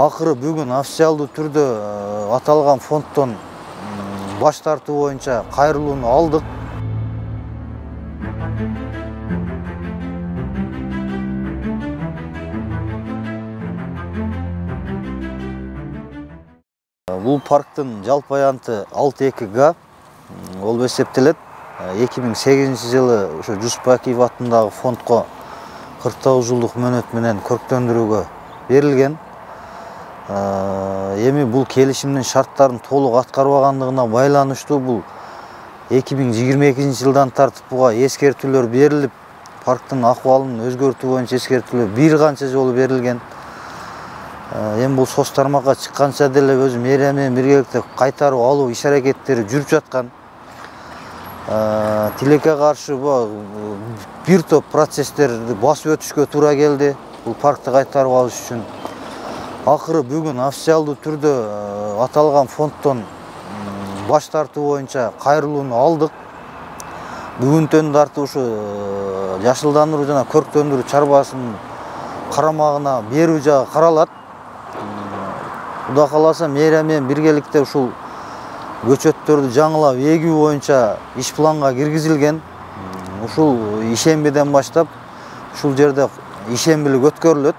Акыры бүгүн официалдуу түрдө аталган фонддон баш тартуу боюнча кайрылууну алдык. Бул парктын жалпы аянты 6,2 га болуп эсептелет. 2008 жылы ошо Жусупбакиев атындагы фондко 49 жылдык мөөнөт менен көрктөндүрүүгө берилген. Эми бул келишимдин шарттарын толук аткарбагандыгына байланыштуу бул 2022 жылдан тартып буга эскертүүлөр берилип, парктын акыбалын өзгөртүү боюнча эскертүүлөр бир канча жолу берилген. Эми бул соц тармакка чыкканча деле өзү мэрия менен биргеликте кайтарып алуу иш-аракеттери жүрүп жаткан. Тилекке каршы бир топ процесстерди басып өтүшкө туура келди бул паркты кайтарып алыш үчүн. Акыры бүгүн официалдуу түрдө аталган фонддон баш тартуу боюнча кайрылууну алдык. Бүгүнтөн тартып ушу жашылдандыруу жана көрктөндүрүү чарбасынын карамагына берүү жагы каралат. Кудай кааласа мэрия менен биргеликте ушул көчөттөрдү жаңылап эгүү боюнча иш планга киргизилген. Ушул ишембиден баштап ушул жерде ишембилик өткөрүлөт.